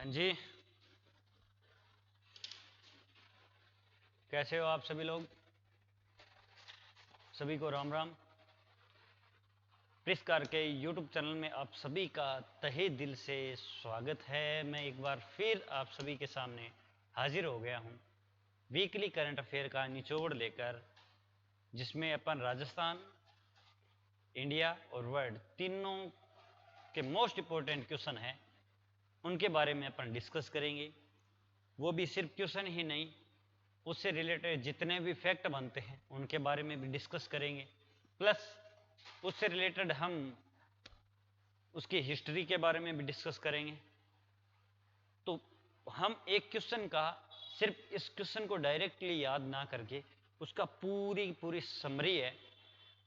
हाँ जी, कैसे हो आप सभी लोग? सभी को राम राम। प्रिस्कार के यूट्यूब चैनल में आप सभी का तहे दिल से स्वागत है। मैं एक बार फिर आप सभी के सामने हाजिर हो गया हूँ वीकली करंट अफेयर का निचोड़ लेकर, जिसमें अपन राजस्थान, इंडिया और वर्ल्ड तीनों के मोस्ट इम्पोर्टेंट क्वेश्चन हैं, उनके बारे में अपन डिस्कस करेंगे। वो भी सिर्फ क्वेश्चन ही नहीं, उससे रिलेटेड जितने भी फैक्ट बनते हैं उनके बारे में भी डिस्कस करेंगे। प्लस उससे रिलेटेड हम उसकी हिस्ट्री के बारे में भी डिस्कस करेंगे। तो हम एक क्वेश्चन का सिर्फ इस क्वेश्चन को डायरेक्टली याद ना करके उसका पूरी पूरी समरी है,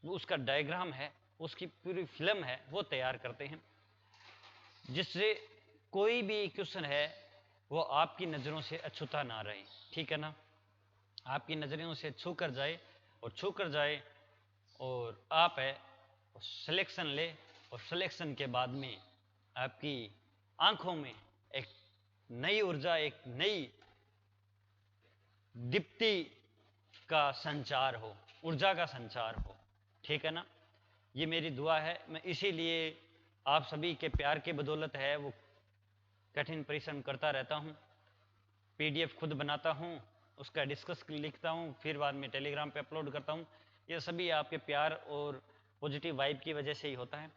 वो उसका डायग्राम है, उसकी पूरी फिल्म है, वो तैयार करते हैं, जिससे कोई भी क्वेश्चन है वो आपकी नज़रों से अछूता ना रहे। ठीक है ना? आपकी नज़रों से छू कर जाए और आप है सिलेक्शन ले, और सिलेक्शन के बाद में आपकी आंखों में एक नई ऊर्जा, एक नई दीप्ति का संचार हो, ऊर्जा का संचार हो। ठीक है ना? ये मेरी दुआ है। मैं इसीलिए आप सभी के प्यार के बदौलत है वो कठिन परिश्रम करता रहता हूँ, पीडीएफ खुद बनाता हूँ, उसका डिस्कस लिखता हूँ, फिर बाद में टेलीग्राम पे अपलोड करता हूँ। ये सभी आपके प्यार और पॉजिटिव वाइब की वजह से ही होता है।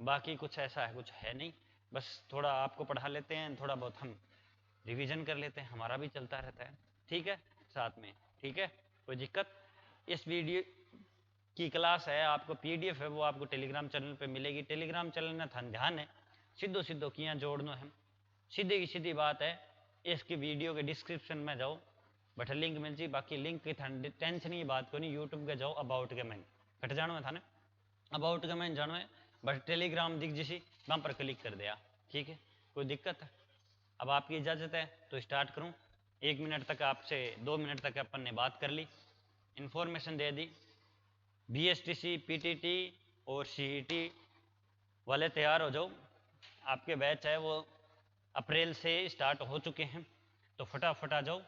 बाकी कुछ ऐसा है कुछ है नहीं, बस थोड़ा आपको पढ़ा लेते हैं, थोड़ा बहुत हम रिवीजन कर लेते हैं, हमारा भी चलता रहता है। ठीक है? साथ में ठीक है, कोई दिक्कत? इस वीडियो की क्लास है, आपको पीडीएफ है वो आपको टेलीग्राम चैनल पे मिलेगी। टेलीग्राम चैनल में ध्यान है, सीधो सीधो किया जोड़नो है, सीधी की सीधी बात है। इसकी वीडियो के डिस्क्रिप्शन में जाओ, बट लिंक मिल जी। बाकी लिंक की टेंशन की बात को नहीं, यूट्यूब के जाओ, अबाउट के मैन कट जानो है थाने, अबाउट के मैन जानो है, बट टेलीग्राम दिख जिसी वहाँ पर क्लिक कर दिया। ठीक है, कोई दिक्कत है? अब आपकी इजाज़त है तो स्टार्ट करूँ। 1 मिनट तक आपसे 2 मिनट तक अपन ने बात कर ली, इन्फॉर्मेशन दे दी। बीएसटीसी, पीटीटी और सीईटी वाले तैयार हो जाओ, आपके बैच है वो अप्रैल से स्टार्ट हो चुके हैं, तो फटाफट आ जाओ।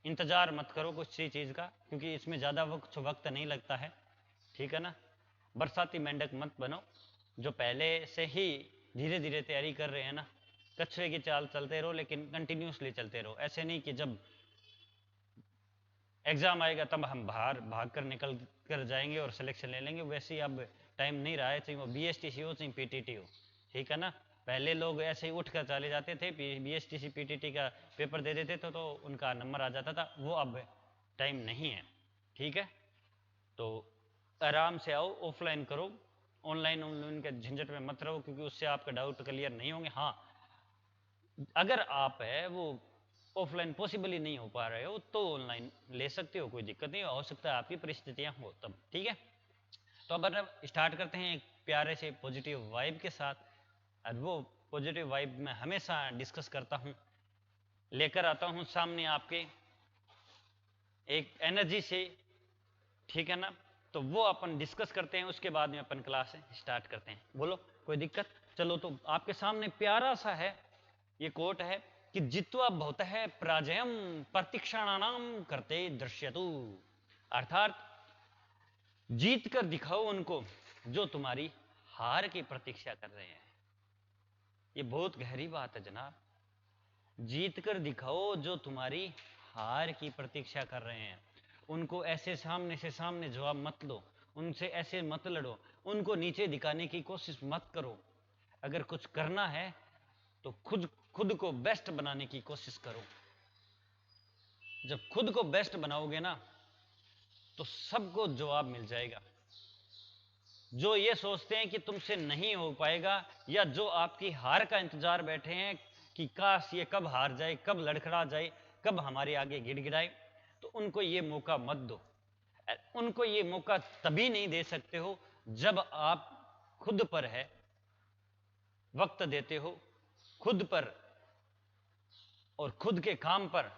इंतज़ार मत करो कुछ सी चीज़ का, क्योंकि इसमें ज़्यादा वक्त नहीं लगता है। ठीक है ना? बरसाती मेंढक मत बनो, जो पहले से ही धीरे धीरे तैयारी कर रहे हैं ना। कछुए की चाल चलते रहो, लेकिन कंटिन्यूसली चलते रहो। ऐसे नहीं कि जब एग्ज़ाम आएगा तब हम बाहर भाग कर निकल कर जाएंगे और सिलेक्शन ले लेंगे। वैसे ही अब टाइम नहीं रहा है, चाहे वो बीएसटीसी हो चाहे पीटीटी हो। ठीक है ना? पहले लोग ऐसे ही उठ कर चले जाते थे, बीएसटीसी पीटीटी का पेपर दे देते थे तो उनका नंबर आ जाता था, वो अब टाइम नहीं है। ठीक है? तो आराम से आओ, ऑफलाइन करो, ऑनलाइन के झंझट में मत रहो, क्योंकि उससे आपका डाउट क्लियर नहीं होंगे। हाँ, अगर आप है वो ऑफलाइन पॉसिबल ही नहीं हो पा रहे हो तो ऑनलाइन ले सकते हो, कोई दिक्कत नहीं। हो सकता है आपकी परिस्थितियां हो तब। ठीक है? तो अब स्टार्ट करते हैं एक प्यारे से पॉजिटिव वाइब के साथ। और वो पॉजिटिव वाइब मैं हमेशा डिस्कस करता हूँ, लेकर आता हूँ सामने आपके एक एनर्जी से। ठीक है ना? तो वो अपन डिस्कस करते हैं, उसके बाद में अपन क्लास स्टार्ट करते हैं। बोलो, कोई दिक्कत? चलो, तो आपके सामने प्यारा सा है ये कोट है कि जित्वा भवतः पराजयम प्रतीक्षाणाम करते दृश्यतु, अर्थात जीत कर दिखाओ उनको जो तुम्हारी हार की प्रतीक्षा कर रहे हैं। ये बहुत गहरी बात है जनाब। जीत कर दिखाओ जो तुम्हारी हार की प्रतीक्षा कर रहे हैं, उनको ऐसे सामने से सामने जवाब मत दो, उनसे ऐसे मत लड़ो, उनको नीचे दिखाने की कोशिश मत करो। अगर कुछ करना है तो खुद खुद को बेस्ट बनाने की कोशिश करो। जब खुद को बेस्ट बनाओगे ना तो सबको जवाब मिल जाएगा। जो ये सोचते हैं कि तुमसे नहीं हो पाएगा, या जो आपकी हार का इंतजार बैठे हैं कि काश ये कब हार जाए, कब लड़खड़ा जाए, कब हमारे आगे गिड़गिड़ाए, तो उनको ये मौका मत दो। उनको ये मौका तभी नहीं दे सकते हो जब आप खुद पर है वक्त देते हो, खुद पर और खुद के काम पर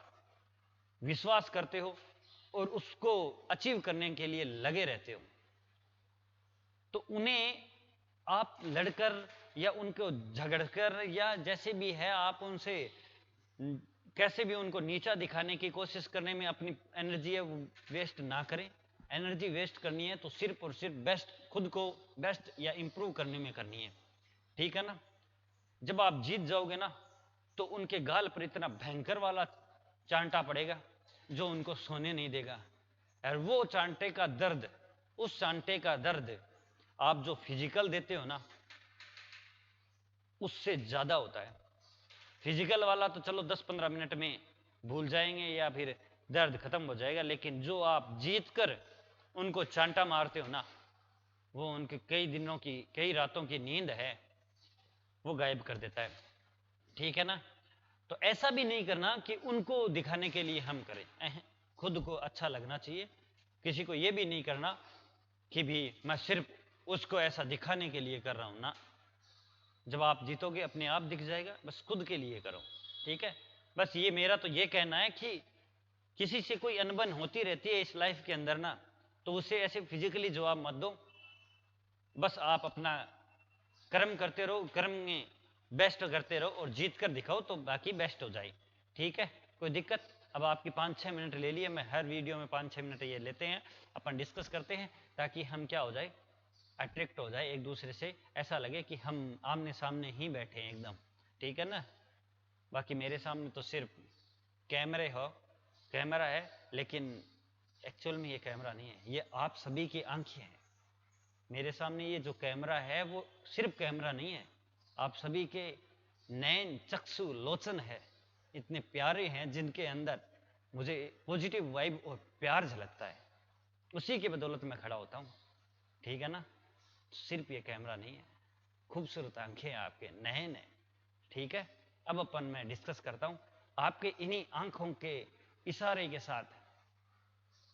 विश्वास करते हो और उसको अचीव करने के लिए लगे रहते हो। तो उन्हें आप लड़कर या उनको झगड़कर या जैसे भी है आप उनसे कैसे भी उनको नीचा दिखाने की कोशिश करने में अपनी एनर्जी है वो वेस्ट ना करें। एनर्जी वेस्ट करनी है तो सिर्फ और सिर्फ बेस्ट, खुद को बेस्ट या इंप्रूव करने में करनी है, ठीक है ना। जब आप जीत जाओगे ना तो उनके गाल पर इतना भयंकर वाला चांटा पड़ेगा जो उनको सोने नहीं देगा। और वो चांटे का दर्द, उस चांटे का दर्द आप जो फिजिकल देते हो ना उससे ज्यादा होता है। फिजिकल वाला तो चलो 10-15 मिनट में भूल जाएंगे या फिर दर्द खत्म हो जाएगा, लेकिन जो आप जीत कर उनको चांटा मारते हो ना वो उनके कई दिनों की, कई रातों की नींद है वो गायब कर देता है, ठीक है ना। तो ऐसा भी नहीं करना कि उनको दिखाने के लिए हम करें, खुद को अच्छा लगना चाहिए। किसी को ये भी नहीं करना कि भी मैं सिर्फ उसको ऐसा दिखाने के लिए कर रहा हूं ना। जब आप जीतोगे अपने आप दिख जाएगा, बस खुद के लिए करो, ठीक है। बस ये मेरा तो ये कहना है कि किसी से कोई अनबन होती रहती है इस लाइफ के अंदर ना, तो उसे ऐसे फिजिकली जवाब मत दो। बस आप अपना कर्म करते रहो, कर्म में बेस्ट करते रहो और जीत कर दिखाओ तो बाकी बेस्ट हो जाए, ठीक है। कोई दिक्कत? अब आपकी 5-6 मिनट ले लिए, मैं हर वीडियो में 5-6 मिनट ये लेते हैं, अपन डिस्कस करते हैं ताकि हम क्या हो जाए, अट्रैक्ट हो जाए एक दूसरे से, ऐसा लगे कि हम आमने सामने ही बैठे हैं एकदम, ठीक है ना। बाकी मेरे सामने तो सिर्फ कैमरा है, लेकिन एक्चुअल में ये कैमरा नहीं है, ये आप सभी की आंखें हैं। मेरे सामने ये जो कैमरा है वो सिर्फ कैमरा नहीं है, आप सभी के नैन चक्षु लोचन है, इतने प्यारे हैं जिनके अंदर मुझे पॉजिटिव वाइब और प्यार झलकता है, उसी की बदौलत मैं खड़ा होता हूँ, ठीक है ना। सिर्फ ये कैमरा नहीं है, खूबसूरत आंखें हैं आपके, नैन है, ठीक है। अब अपन मैं डिस्कस करता हूँ आपके इन्हीं आंखों के इशारे के साथ।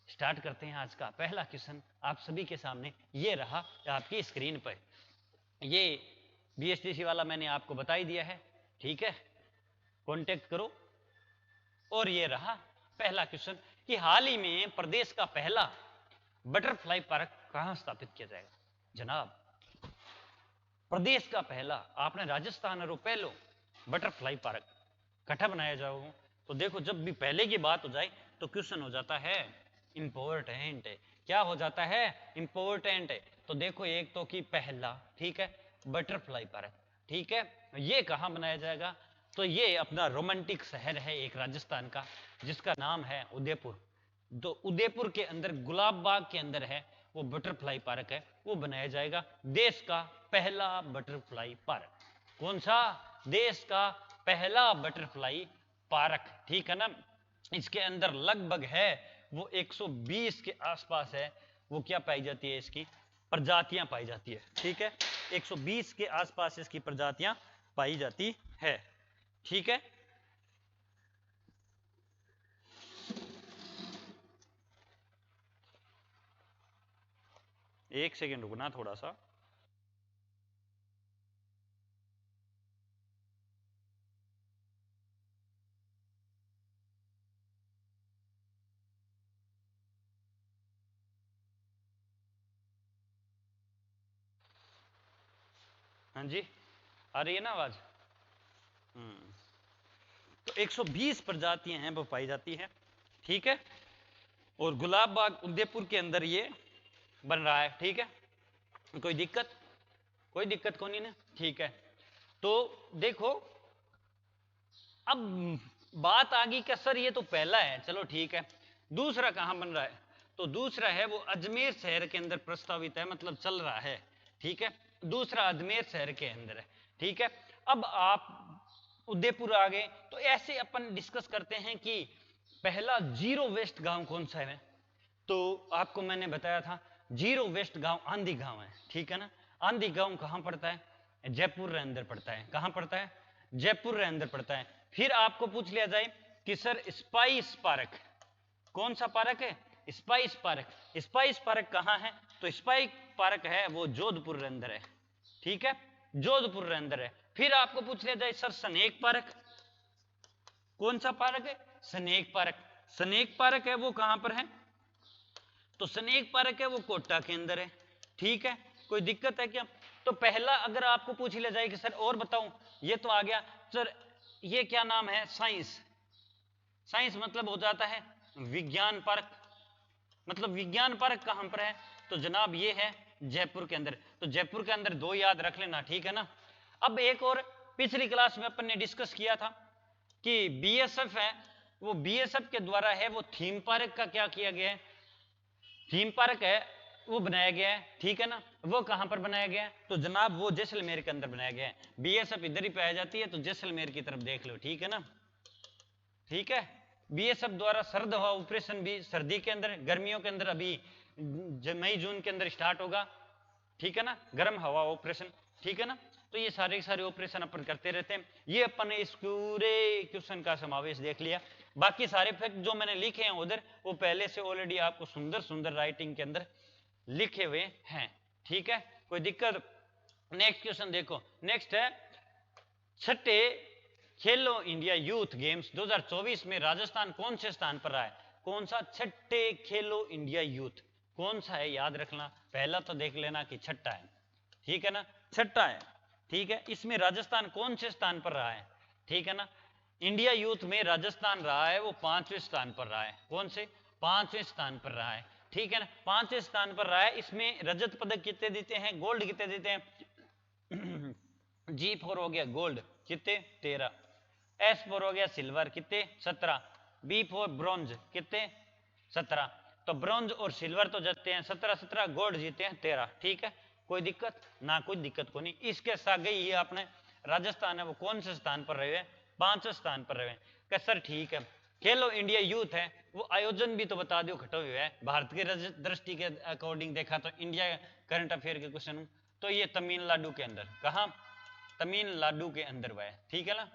स्टार्ट करते हैं आज का पहला क्वेश्चन, आप सभी के सामने ये रहा आपकी स्क्रीन पर। ये बीएसटीसी वाला मैंने आपको बता ही दिया है, ठीक है, कांटेक्ट करो। और ये रहा पहला क्वेश्चन कि हाल ही में प्रदेश का पहला बटरफ्लाई पार्क कहां स्थापित किया जाएगा। जनाब, प्रदेश का पहला, आपने राजस्थान और पहलो बटरफ्लाई पार्क कठा बनाया जाओ, तो देखो जब भी पहले की बात हो जाए तो क्वेश्चन हो जाता है इंपॉर्टेंट। क्या हो जाता है? इंपॉर्टेंट। तो देखो एक तो कि पहला, ठीक है, बटरफ्लाई पार्क, ठीक है, ये कहां बनाया जाएगा? तो ये अपना रोमांटिक शहर है एक राजस्थान का जिसका नाम है उदयपुर। तो उदयपुर के अंदर गुलाब बाग के अंदर है वो बटरफ्लाई पार्क है, वो बनाया जाएगा देश का पहला बटरफ्लाई पार्क। कौन सा? देश का पहला बटरफ्लाई पार्क, ठीक है ना। इसके अंदर लगभग है वो 120 के आसपास है, वो क्या पाई जाती है, इसकी प्रजातियां पाई जाती है, ठीक है, 120 के आसपास इसकी प्रजातियां पाई जाती है, ठीक है। एक सेकेंड रुकना थोड़ा सा। हाँ जी, आ रही है ना आवाज? तो 120 प्रजातियां हैं वो पाई जाती हैं, ठीक है। और गुलाब बाग उदयपुर के अंदर ये बन रहा है, ठीक है। कोई दिक्कत? कोई दिक्कत को नहीं ना, ठीक है। तो देखो अब बात आ गई कि सर ये तो पहला है, चलो ठीक है, दूसरा कहां बन रहा है? तो दूसरा है वो अजमेर शहर के अंदर प्रस्तावित है, मतलब चल रहा है, ठीक है। दूसरा अजमेर शहर के अंदर है, ठीक है। अब आप उदयपुर आ गए तो ऐसे अपन डिस्कस करते हैं कि पहला जीरो वेस्ट गांव कौन सा है। तो आपको मैंने बताया था जीरो वेस्ट गांव आंधी गांव है, ठीक है ना। आंधी गांव कहां पड़ता है? जयपुर के अंदर पड़ता है। कहां पड़ता है? जयपुर के अंदर पड़ता है। फिर आपको पूछ लिया जाए कि सर स्पाइस पार्क, कौन सा पार्क है? Spice park. स्पाइस पार्क कहां है? तो स्पाइस पार्क है वो जोधपुर के अंदर है, ठीक है, जोधपुर के अंदर है। फिर आपको पूछ लिया जाए सर स्नेक पार्क, कौन सा पार्क है? Snake park. स्नेक पार्क है वो कहां पर है? तो स्नेक पार्क है वो कोटा के अंदर है, ठीक है। कोई दिक्कत है क्या? तो पहला अगर आपको पूछ लिया जाए कि सर और बताऊं, ये तो आ गया सर ये क्या नाम है? साइंस। साइंस मतलब हो जाता है विज्ञान पार्क। मतलब विज्ञान पार्क कहां पर है? तो जनाब ये है जयपुर के अंदर। तो जयपुर के अंदर दो याद रख लेना, ठीक है ना। अब एक और पिछली क्लास में अपन ने डिस्कस किया था कि बीएसएफ है, वो बीएसएफ के द्वारा है वो थीम पार्क का क्या किया गया है? थीम पार्क है वो बनाया गया है, ठीक है ना। वो कहां पर बनाया गया है? तो जनाब वो जैसलमेर के अंदर बनाया गया है। बीएसएफ इधर ही पाई जाती है, तो जैसलमेर की तरफ देख लो, ठीक है ना। ठीक है, बीएसएफ द्वारा सर्द हवा ऑपरेशन भी सर्दी के अंदर, गर्मियों के अंदर अभी मई जून के अंदर स्टार्ट होगा, ठीक है ना, गर्म हवा ऑपरेशन, ठीक है ना। तो ये सारे ऑपरेशन अपन करते रहते हैं। ये अपन ने इस पूरे क्वेश्चन का समावेश देख लिया। बाकी सारे फैक्ट जो मैंने लिखे हैं उधर, वो पहले से ऑलरेडी आपको सुंदर सुंदर राइटिंग के अंदर लिखे हुए हैं, ठीक है, कोई दिक्कत। नेक्स्ट क्वेश्चन देखो, नेक्स्ट है छठे खेलो इंडिया यूथ गेम्स 2024 में राजस्थान कौन से स्थान पर रहा है? कौन सा? छठे खेलो इंडिया यूथ कौन सा है, याद रखना। पहला तो देख लेना कि छठा है, ठीक है ना, छठा है, ठीक है। इसमें राजस्थान कौन से स्थान पर रहा है? ठीक है ना, इंडिया यूथ में राजस्थान रहा है वो 5वें स्थान पर रहा है। कौन से? 5वें स्थान पर रहा है, ठीक है ना, 5वें स्थान पर रहा है। इसमें रजत पदक कितने देते हैं? गोल्ड कितने देते हैं? G4 हो गया गोल्ड कितने? 13। S4 हो गया सिल्वर कितने? 17। B4 ब्रॉन्ज कितने? 17। तो ब्रॉन्ज और सिल्वर तो जीतते हैं 17, गोल्ड जीते हैं 13, ठीक है, कोई दिक्कत ना? कोई दिक्कत को नहीं। इसके साथ गई ये अपने राजस्थान है वो कौन से स्थान पर रहे? 5वें स्थान पर रहे। सर ठीक है, खेलो इंडिया यूथ है वो आयोजन भी तो बता दो घटे हुए है। भारत की दृष्टि के अकॉर्डिंग देखा तो इंडिया करंट अफेयर के क्वेश्चन, तो ये तमिलनाडु के अंदर, कहा? तमिलनाडु के अंदर हुआ है, ठीक है ना,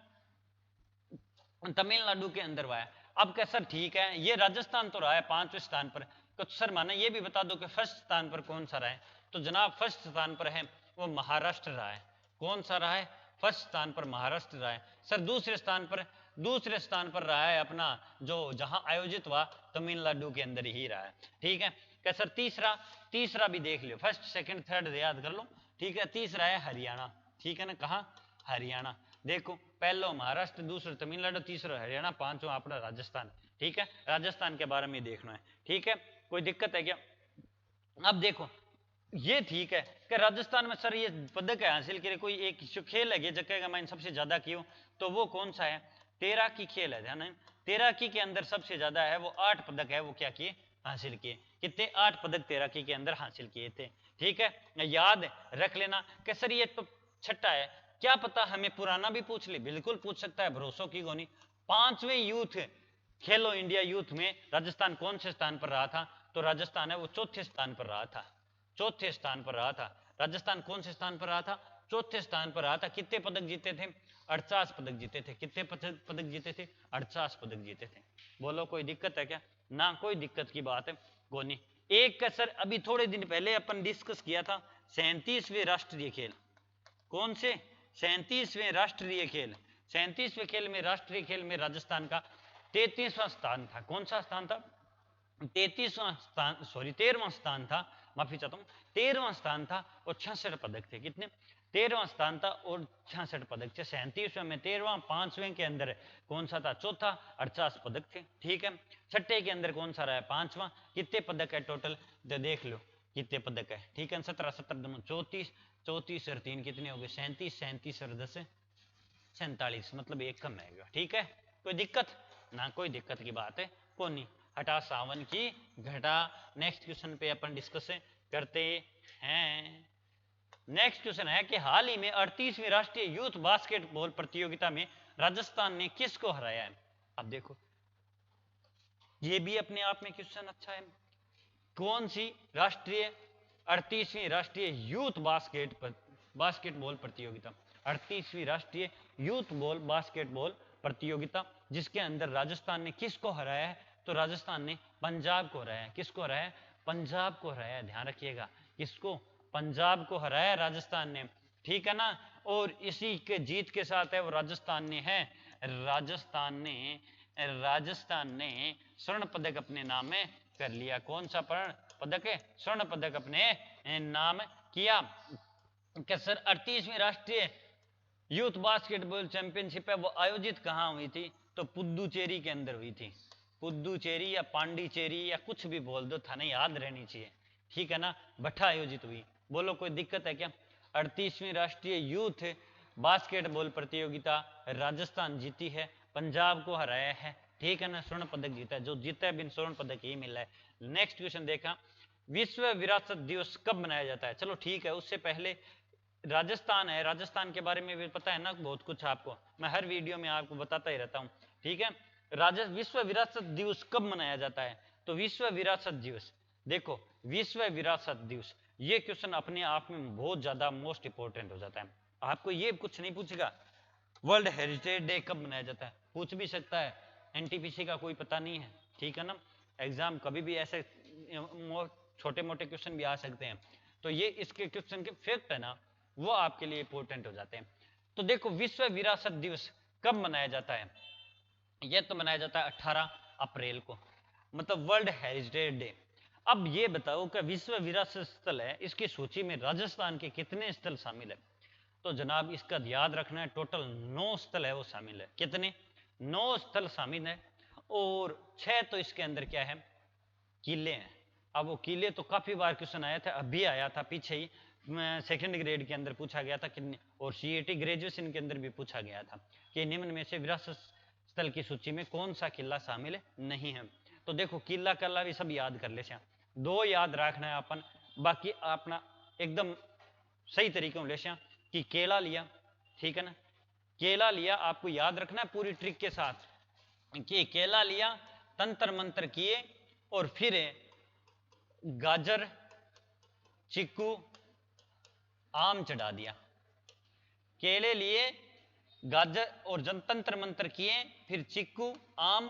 तमिलनाडु के अंदर हुआ है। अब क्या सर ठीक है, ये राजस्थान तो रहा है 5वें स्थान पर, तो सर माना ये भी बता दो कि फर्स्ट स्थान पर कौन सा रहा है? तो जनाब फर्स्ट स्थान पर है वो महाराष्ट्र रहा है। कौन सा रहा है? फर्स्ट स्थान पर महाराष्ट्र रहा है। सर दूसरे स्थान पर? दूसरे स्थान पर रहा है अपना जो जहां आयोजित हुआ तमिलनाडु के अंदर ही रहा है, ठीक है। क्या सर तीसरा? तीसरा भी देख लो, फर्स्ट सेकंड थर्ड याद कर लो, ठीक है। तीसरा है हरियाणा, ठीक है ना, कहा? हरियाणा। देखो पहलो महाराष्ट्र, दूसरा तमिलनाडु, तीसरा हरियाणा, पांचवा अपना राजस्थान, ठीक है। राजस्थान के बारे में देखना है, ठीक है, कोई दिक्कत है क्या? अब देखो ये ठीक है कि राजस्थान में सर ये पदक है हासिल करे, कोई एक खेल है जगह का मैंने सबसे ज्यादा किया, तो वो कौन सा है? तैराकी खेल है, ध्यान है। तैराकी के अंदर सबसे ज्यादा है वो 8 पदक है, वो क्या किए? हासिल किए। कितने? 8 पदक तैराकी के अंदर हासिल किए थे, ठीक है। याद रख लेना कि सर ये तो छठा है, क्या पता हमें पुराना भी पूछ ले, बिल्कुल पूछ सकता है, भरोसों की गोनी। 5वें यूथ खेलो इंडिया यूथ में राजस्थान कौन से स्थान पर रहा था? तो राजस्थान है वो चौथे स्थान पर रहा था, चौथे स्थान पर रहा था। राजस्थान कौन से स्थान पर रहा था? चौथे स्थान पर रहा था। कितने पदक जीते थे? 48 पदक जीते थे। कितने पदक जीते थे? 48 पदक जीते थे। बोलो कोई दिक्कत है क्या? ना कोई दिक्कत की बात है गोनी। एक का सर अभी थोड़े दिन पहले अपन डिस्कस किया था 37वें राष्ट्रीय खेल। कौन से? 37वें राष्ट्रीय खेल। 37वें खेल में राष्ट्रीय खेल में राजस्थान का 33वां स्थान था। कौन सा स्थान था? 33वां स्थान, सॉरी 13वां स्थान था, माफी चाहता हूं, 13वां स्थान था और 66 पदक थे। कितने? 13वां स्थान था और 66 पदक थे। 37वें में 13वां, 5वें के अंदर कौन सा था? चौथा, 48 पदक थे, ठीक है। छठे के अंदर कौन सा रहा है? 5वां। कितने पदक है टोटल? तो देख लो कितने पदक है, ठीक है। 17 17 दोनों 34, 34 और 3 कितने हो गए? 37, 37 और 10 47, मतलब एक कम है, ठीक है। कोई दिक्कत ना? कोई दिक्कत की बात है कौन नहीं। हटा 57 की घटा। नेक्स्ट क्वेश्चन पे अपन डिस्कस करते हैं। नेक्स्ट क्वेश्चन है कि हाल ही में 38वीं राष्ट्रीय यूथ बास्केटबॉल प्रतियोगिता में राजस्थान ने किसको हराया है? अब देखो ये भी अपने आप में क्वेश्चन अच्छा है। कौन सी राष्ट्रीय 38वीं राष्ट्रीय यूथ बास्केटबॉल प्रतियोगिता, 38वीं राष्ट्रीय यूथ बॉल बास्केटबॉल प्रतियोगिता जिसके अंदर राजस्थान ने किसको हराया है? तो राजस्थान ने पंजाब को हराया है। किसको हराया है? पंजाब को हराया है, ध्यान रखिएगा। किसको? पंजाब को हराया राजस्थान ने, ठीक है ना। और इसी के जीत के साथ है वो राजस्थान ने स्वर्ण पदक अपने नाम में कर लिया। कौन सा पदक है? स्वर्ण पदक अपने नाम किया। सर 38वीं राष्ट्रीय यूथ बास्केटबॉल चैंपियनशिप है वो आयोजित कहाँ हुई थी? तो पुदुचेरी के अंदर हुई थी। पुदुचेरी या पांडिचेरी या कुछ भी बोल दो, थाने याद रहनी चाहिए, ठीक है ना। भट्ठा आयोजित हुई। बोलो कोई दिक्कत है क्या? 38वीं राष्ट्रीय यूथ बास्केटबॉल प्रतियोगिता राजस्थान जीती है, पंजाब को हराया है, ठीक है ना। स्वर्ण पदक जीता है, जो जीता है बिन स्वर्ण पदक ही मिला है। नेक्स्ट क्वेश्चन देखा, विश्व विरासत दिवस कब मनाया जाता है? चलो ठीक है, उससे पहले राजस्थान है, राजस्थान के बारे में भी पता है ना बहुत कुछ आपको, मैं हर वीडियो में आपको बताता ही रहता हूँ, ठीक है। विश्व विरासत दिवस कब मनाया जाता है? तो विश्व विरासत दिवस, देखो विश्व विरासत दिवस, ये क्वेश्चन अपने आप में बहुत ज्यादा मोस्ट इंपोर्टेंट हो जाता है। आपको ये कुछ नहीं पूछेगा वर्ल्ड हेरिटेज डे कब मनाया जाता है, पूछ भी सकता है, एनटीपीसी का कोई पता नहीं है, ठीक है ना। एग्जाम कभी भी ऐसे छोटे मोटे क्वेश्चन भी आ सकते हैं, तो ये इसके क्वेश्चन के फैक्ट है ना, वो आपके लिए इंपॉर्टेंट हो जाते हैं। तो देखो विश्व विरासत दिवस कब मनाया जाता है? यह तो मनाया जाता है 18 अप्रैल को, मतलब वर्ल्ड हेरिटेज डे। अब ये बताओ कि विश्व विरासत स्थल है, इसकी सूची में राजस्थान के कितने स्थल शामिल है? तो जनाब इसका याद रखना है, टोटल 9 स्थल है वो शामिल है। कितने? 9 स्थल शामिल है, और 6 तो इसके अंदर क्या है, किले हैं। अब वो किले तो काफी बार क्वेश्चन आया था, अभी आया था पीछे ही, सेकंड ग्रेड के अंदर पूछा गया था कितने, और सीईटी ग्रेजुएशन के अंदर भी पूछा गया था कि निम्न में से विरासत स्थल की सूची में कौन सा किला शामिल नहीं है। तो देखो किला कला भी सब याद कर ले, 2 याद रखना है अपन, बाकी अपना एकदम सही तरीके में ले कि केला लिया, ठीक है ना, केला लिया, आपको याद रखना है पूरी ट्रिक के साथ कि केला लिया, तंत्र मंत्र किए, और फिर गाजर चीकू आम चढ़ा दिया। केले लिए, गाजर और जनतंत्र मंत्र किए, फिर चीकू आम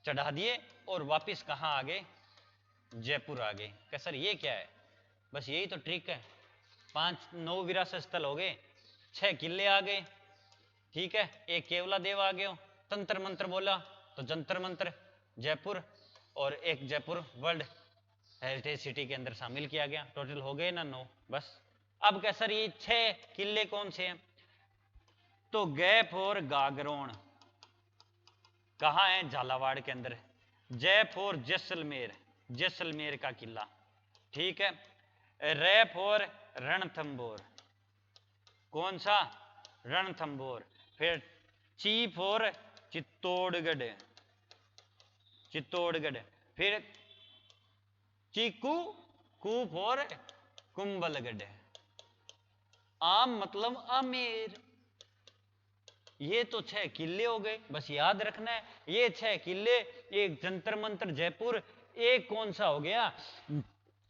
चढ़ा दिए, और वापस कहां आ गए? जयपुर आ गए। क्या सर ये क्या है? बस यही तो ट्रिक है। 9 विरासत स्थल हो गए, 6 किले आ गए, ठीक है, एक केवला देव आ गए, तंत्र मंत्र बोला तो जंतर मंत्र जयपुर, और एक जयपुर वर्ल्ड हेरिटेज सिटी के अंदर शामिल किया गया। टोटल हो गए ना 9। बस अब क्या सर ये 6 किले कौन से हैं? तो गैप और गागरोन कहाँ है? झालावाड़ के अंदर। जैप और जैसलमेर, जैसलमेर का किला, ठीक है। रैप और रणथंबोर, कौन सा? रणथंबोर। फिर चीफ और चित्तौड़गढ़, चित्तौड़गढ़। फिर चीकू कूप और कुंभलगढ़। आम मतलब आमेर। ये तो 6 किले हो गए, बस याद रखना है ये 6 किले, एक जंतर मंतर जयपुर, एक कौन सा हो गया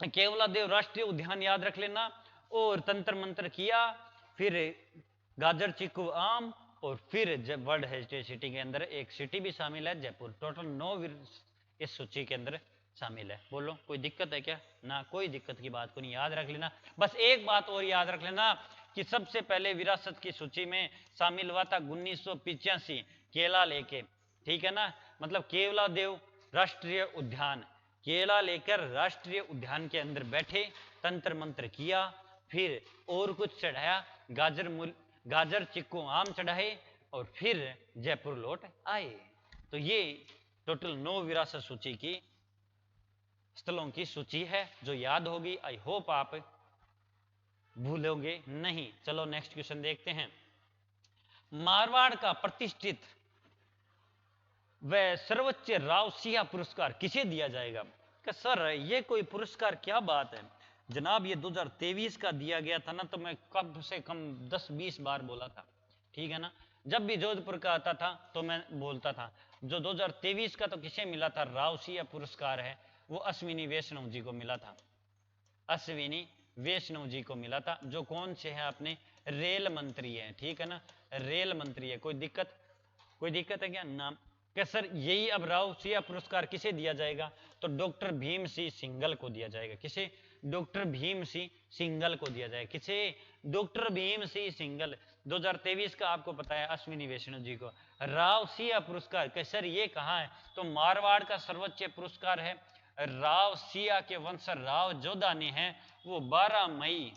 केवला देव राष्ट्रीय उद्यान, याद रख लेना, और तंत्र मंत्र किया, फिर गाजर चीकू आम, और फिर वर्ल्ड हेरिटेज सिटी के अंदर एक सिटी भी शामिल है जयपुर। टोटल 9 इस सूची के अंदर शामिल है। बोलो कोई दिक्कत है क्या? ना, कोई दिक्कत की बात को नहीं, याद रख लेना। बस एक बात और याद रख लेना कि सबसे पहले विरासत की सूची में शामिल हुआ था 1985 केला लेके, ठीक है ना, मतलब केवला देव राष्ट्रीय उद्यान, केला लेकर राष्ट्रीय उद्यान के अंदर बैठे, तंत्र मंत्र किया, फिर और कुछ चढ़ाया, गाजर चिक्कू आम चढ़ाए, और फिर जयपुर लौट आए। तो ये टोटल 9 विरासत सूची की स्थलों की सूची है, जो याद होगी। आई होप आप भूलोगे नहीं। चलो नेक्स्ट क्वेश्चन देखते हैं। मारवाड़ का प्रतिष्ठित व सर्वोच्च राव सिया पुरस्कार किसे दिया जाएगा? कि सर ये कोई पुरस्कार क्या बात है जनाब, ये 2023 का दिया गया था ना, तो मैं कम से कम 10-20 बार बोला था, ठीक है ना। जब भी जोधपुर का आता था तो मैं बोलता था। जो 2023 का तो किसे मिला था, राव सिया पुरस्कार है, वो अश्विनी वैष्णव जी को मिला था, अश्विनी वैष्णव जी को मिला था, जो कौन से हैं अपने रेल मंत्री हैं, ठीक है ना, रेल मंत्री है। कोई दिक्कत है क्या? नाम क्या सर यही अब राव सिया पुरस्कार किसे दिया जाएगा? तो डॉक्टर भीम सिंह सिंघल को दिया जाएगा। किसे? डॉक्टर भीम सिंह सिंघल को दिया जाएगा। किसे? डॉक्टर भीम सिंह सिंघल। 2023 का आपको पता है अश्विनी वैष्णव जी को राव सिया पुरस्कार। क्या सर ये कहाँ है? तो मारवाड़ का सर्वोच्च पुरस्कार है। राव सिया के वंश राव जोधा ने है, वो 12 मई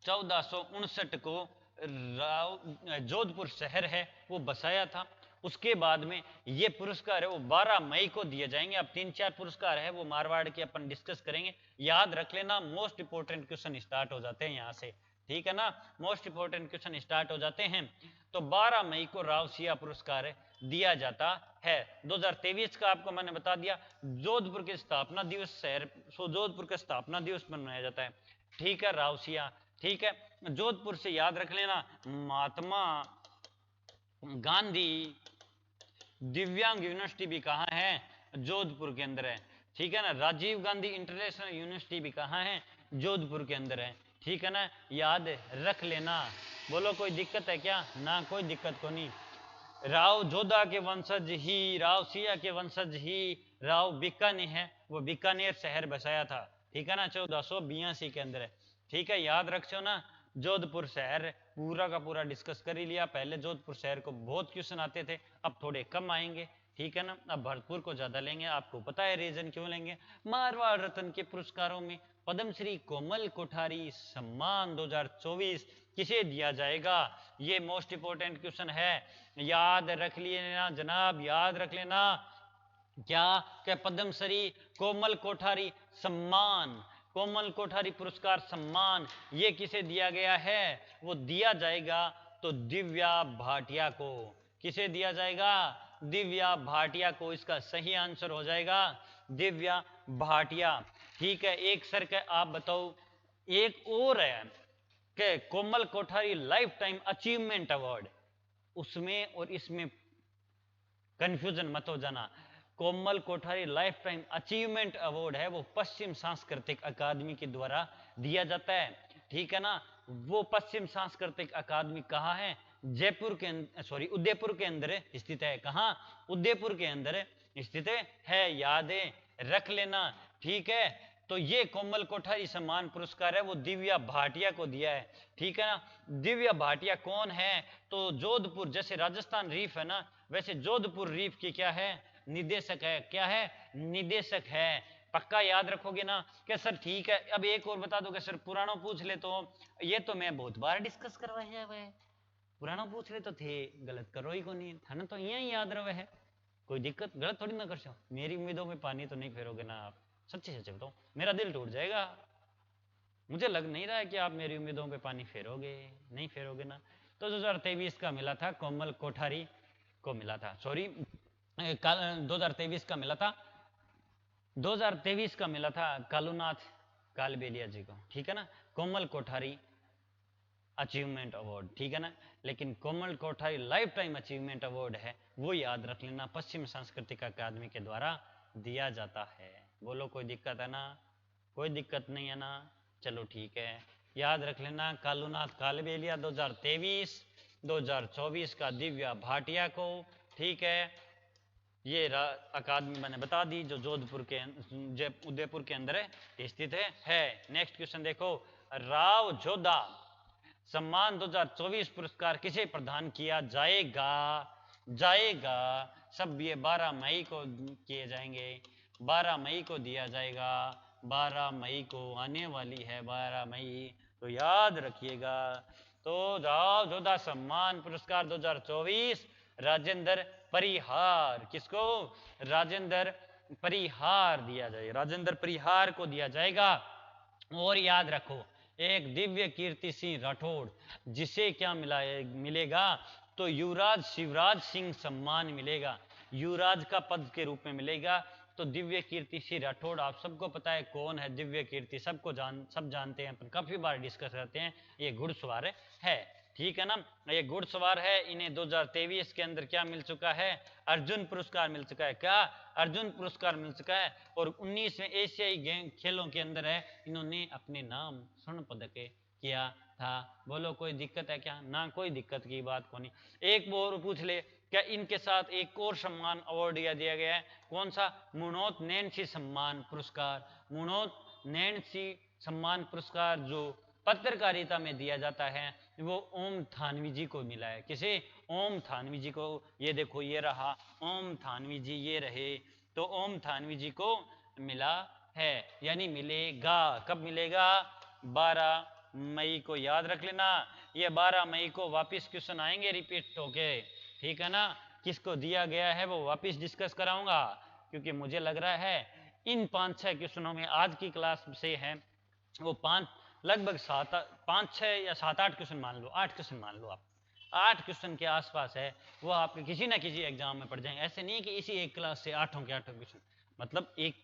1459 को जोधपुर शहर है वो बसाया था। उसके बाद में ये पुरस्कार है वो 12 मई को दिए जाएंगे। अब 3-4 पुरस्कार है वो मारवाड़ के अपन डिस्कस करेंगे। याद रख लेना, मोस्ट इंपोर्टेंट क्वेश्चन स्टार्ट हो जाते हैं यहाँ से, ठीक है ना, मोस्ट इंपोर्टेंट क्वेश्चन स्टार्ट हो जाते हैं। तो 12 मई को रावसिया पुरस्कार दिया जाता है। 2023 का आपको मैंने बता दिया, जोधपुर के स्थापना दिवस शहर जोधपुर का स्थापना दिवस मनाया जाता है, ठीक है, रावसिया, ठीक है। जोधपुर से याद रख लेना, महात्मा गांधी दिव्यांग यूनिवर्सिटी भी कहाँ है, जोधपुर के अंदर है, ठीक है ना। राजीव गांधी इंटरनेशनल यूनिवर्सिटी भी कहाँ है, जोधपुर के अंदर है, ठीक है ना, याद रख लेना। बोलो कोई दिक्कत है क्या, ना कोई दिक्कत को नहीं। राव जोधा के वंशज ही, राव सिया के वंशज ही राव बीकानेर है, वो बीकानेर शहर बसाया था, ठीक है ना, 1482 के अंदर है, ठीक है, याद रखो ना। जोधपुर शहर पूरा का पूरा डिस्कस कर ही लिया। पहले जोधपुर शहर को बहुत क्वेश्चन आते थे, अब थोड़े कम आएंगे, ठीक है ना। अब भरतपुर को ज्यादा लेंगे, आपको पता है रीजन क्यों लेंगे। मारवाड़ रत्न के पुरस्कारों में पद्मश्री कोमल कोठारी सम्मान 2024 किसे दिया जाएगा, ये मोस्ट इंपोर्टेंट क्वेश्चन है, याद रख लेना जनाब, याद रख लेना। क्या पद्मश्री कोमल कोठारी सम्मान, कोमल कोठारी पुरस्कार सम्मान ये किसे दिया गया है, वो दिया जाएगा तो दिव्या भाटिया को। किसे दिया जाएगा, दिव्या भाटिया को। इसका सही आंसर हो जाएगा दिव्या भाटिया, ठीक है। एक सर के आप बताओ, एक और है कि Komal Kothari life time achievement award, उसमें और इसमें कंफ्यूजन मत हो जाना। Komal Kothari life time achievement award है वो पश्चिम सांस्कृतिक अकादमी के द्वारा दिया जाता है, ठीक है ना। वो पश्चिम सांस्कृतिक अकादमी कहाँ है, जयपुर के सॉरी उदयपुर के अंदर स्थित है। कहाँ, उदयपुर के अंदर स्थित है, याद रख लेना, ठीक है। तो ये कोमल कोठारी सम्मान पुरस्कार है वो दिव्या भाटिया को दिया है, ठीक है ना। दिव्या भाटिया कौन है, तो जोधपुर जैसे राजस्थान रीफ है ना, वैसे जोधपुर रीफ की क्या है, निदेशक है। क्या है, निदेशक है। पक्का याद रखोगे ना कि सर ठीक है। अब एक और बता दो कि सर पुराणों पूछ ले, तो ये तो मैं बहुत बार डिस्कस करवाया हुआ है, पुराना पूछ ले तो थे, गलत करो ही को नहीं था ना, तो यही याद रहे है, कोई दिक्कत गलत थोड़ी ना कर सो। मेरी उम्मीदों में पानी तो नहीं फेरोगे ना आप, सच्ची सच्ची बताओ, मेरा दिल टूट जाएगा। मुझे लग नहीं रहा है कि आप मेरी उम्मीदों पे पानी फेरोगे, नहीं फेरोगे ना। तो 2023 का मिला था कोमल कोठारी को मिला था, सॉरी 2023 का मिला था, 2023 का मिला था कालूनाथ कालबेलिया जी को, ठीक है ना। कोमल कोठारी अचीवमेंट अवार्ड, ठीक है ना। लेकिन Komal Kothari life time achievement award है वो याद रख लेना, पश्चिम सांस्कृतिक अकादमी के द्वारा दिया जाता है। बोलो कोई दिक्कत है ना, कोई दिक्कत नहीं है ना, चलो ठीक है, याद रख लेना। कालूनाथ कालबेलिया 2023, 2024 का दिव्या भाटिया को, ठीक है। ये अकादमी मैंने बता दी जो जोधपुर के उदयपुर के अंदर स्थित है। नेक्स्ट क्वेश्चन देखो, राव जोधा सम्मान 2024 पुरस्कार किसे प्रदान किया जाएगा। सब ये 12 मई को किए जाएंगे, 12 मई को दिया जाएगा, 12 मई को आने वाली है 12 मई, तो याद रखिएगा। तो राव जोधा सम्मान पुरस्कार 2024 राजेंद्र परिहार, किसको, राजेंद्र परिहार दिया जाएगा, राजेंद्र परिहार को दिया जाएगा। और याद रखो, एक दिव्य कीर्ति सिंह राठौड़ जिसे क्या मिलेगा, तो युवराज शिवराज सिंह सम्मान मिलेगा, युवराज का पद के रूप में मिलेगा। तो दिव्य कीर्ति सिंह राठौड़ आप सबको पता है कौन है दिव्य कीर्ति, सब जानते हैं, अपन काफी बार डिस्कस करते हैं, ये घुड़सवार है, ठीक है ना। ये घुड़सवार है, इन्हें 2023 के अंदर क्या मिल चुका है, अर्जुन पुरस्कार मिल चुका है। क्या, अर्जुन पुरस्कार मिल चुका है। और 19वें एशियाई खेलों के अंदर है इन्होंने अपने नाम स्वर्ण पदक किया था। बोलो कोई दिक्कत है क्या, ना कोई दिक्कत की बात को नहीं। एक और पूछ ले, क्या इनके साथ एक और सम्मान अवार्ड दिया गया है, कौन सा, मुनोत नैन्सी सम्मान पुरस्कार, मुनोत नैन्सी सम्मान पुरस्कार जो पत्रकारिता में दिया जाता है वो ओम थानवी जी को मिला है। किसे, ओम थानवी जी को। ये देखो ये रहा ओम थानवी जी, ये रहे, तो ओम थानवी जी को मिला है, यानी मिलेगा। कब मिलेगा, 12 मई को, याद रख लेना। ये 12 मई को वापस क्वेश्चन आएंगे रिपीट होके, ठीक है ना। किसको दिया गया है वो वापस डिस्कस कराऊंगा, क्योंकि मुझे लग रहा है इन 5-6 क्वेश्चनों में आज की क्लास से है वो लगभग 5-6 या 7-8 क्वेश्चन मान लो, 8 क्वेश्चन मान लो आप, 8 क्वेश्चन के आसपास है वो आपके किसी ना किसी एग्जाम में पड़ जाएंगे। ऐसे नहीं कि इसी एक क्लास से 8 के 8 क्वेश्चन, मतलब एक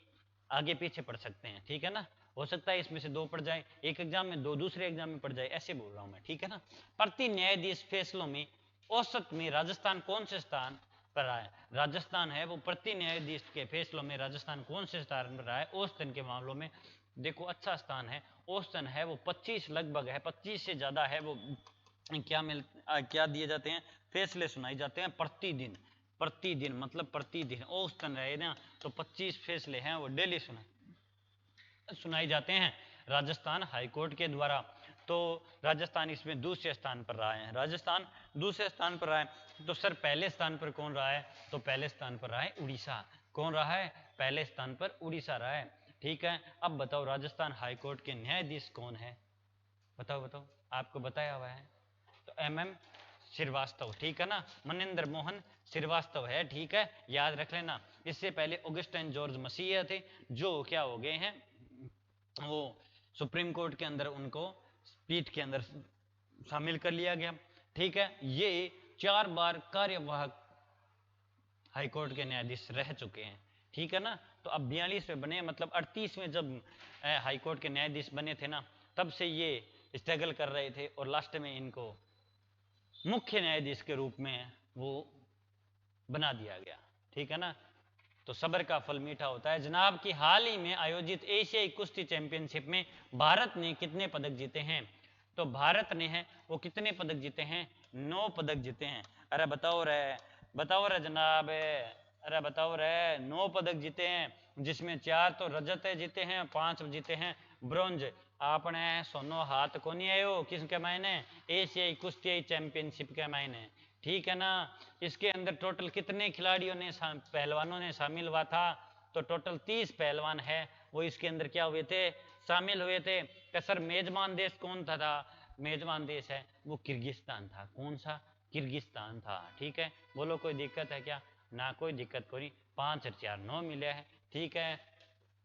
आगे पीछे पढ़ सकते हैं, ठीक है ना। हो सकता है इसमें से 2 पढ़ जाए एक एग्जाम में, 2 दूसरे एग्जाम में पढ़ जाए, ऐसे बोल रहा हूं मैं, ठीक है ना। प्रति न्यायाधीश फैसलों में औसत में राजस्थान कौन से स्थान पर रहा है? राजस्थान है वो प्रति न्यायाधीश के फैसलों में राजस्थान कौन से स्थान पर रहा है? औसतन के मामलों में देखो अच्छा स्थान है, औसतन है वो 25 लगभग है, 25 से ज्यादा है वो। क्या दिए जाते हैं? फैसले सुनाए जाते हैं प्रतिदिन, प्रतिदिन मतलब प्रतिदिन औसतन रहे ना, तो 25 फैसले हैं वो डेली सुनाए जाते हैं राजस्थान हाईकोर्ट के द्वारा। तो राजस्थान इसमें दूसरे स्थान पर रहा है, राजस्थान दूसरे स्थान पर रहा है। तो सर पहले स्थान पर कौन रहा है? तो पहले स्थान पर रहा है उड़ीसा। कौन रहा है? पहले स्थान पर उड़ीसा रहा है, ठीक है। अब बताओ राजस्थान हाईकोर्ट के न्यायाधीश कौन है? बताओ बताओ, आपको बताया हुआ है तो MM श्रीवास्तव, ठीक है ना, मनिंदर मोहन श्रीवास्तव है, ठीक है, याद रख लेना। इससे पहले ऑगस्टाइन जॉर्ज मसीह थे, जो क्या हो गए हैं, वो सुप्रीम कोर्ट के अंदर उनको पीठ के अंदर शामिल कर लिया गया, ठीक है। ये 4 बार कार्यवाहक हाईकोर्ट के न्यायाधीश रह चुके हैं, ठीक है ना। तो अब 42 में बने, मतलब 38 में जब हाईकोर्ट के न्यायाधीश बने थे ना, तब से ये स्ट्रगल कर रहे थे और लास्ट में इनको मुख्य न्यायाधीश के रूप में वो बना दिया गया, ठीक है ना। तो सब्र का फल मीठा होता है जनाब। की हाल ही में आयोजित एशियाई कुश्ती चैंपियनशिप में भारत ने कितने पदक जीते हैं? तो भारत ने है वो कितने पदक जीते हैं? 9 पदक जीते हैं। अरे बताओ रे, बताओ रे जनाब, अरे बताओ रे, 9 पदक जीते हैं, जिसमें 4 तो रजत जीते हैं, 5 जीते हैं ब्रोंज। आपने सोनो हाथ को नहीं आयो किसके मायने? एशियाई कुश्ती चैंपियनशिप के मायने, ठीक है ना। इसके अंदर टोटल कितने खिलाड़ियों ने पहलवानों ने शामिल हुआ था? तो टोटल 30 पहलवान है वो इसके अंदर क्या हुए थे? शामिल हुए थे। क्या सर मेजबान देश कौन था? मेजबान देश है वो किर्गिस्तान था। कौन सा? किर्गिस्तान था, ठीक है। बोलो कोई दिक्कत है क्या? ना कोई दिक्कत कोई। 5 और 4 9 मिले हैं, ठीक है।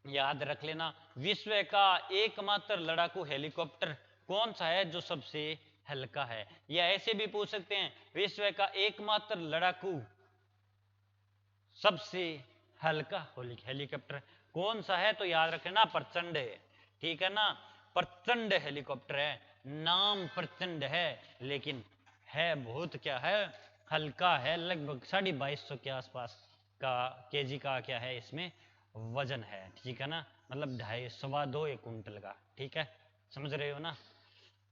याद रख लेना, विश्व का एकमात्र लड़ाकू हेलीकॉप्टर कौन सा है जो सबसे हल्का है? या ऐसे भी पूछ सकते हैं, विश्व का एकमात्र लड़ाकू सबसे हल्का हेलीकॉप्टर कौन सा है? तो याद रखना प्रचंड है, ठीक है ना। प्रचंड हेलीकॉप्टर है, नाम प्रचंड है, लेकिन है बहुत क्या है? हल्का है। लगभग 2250 के आसपास का केजी का क्या है इसमें वजन है, ठीक है ना। मतलब 2.5 कुंटल का, ठीक है, समझ रहे हो ना,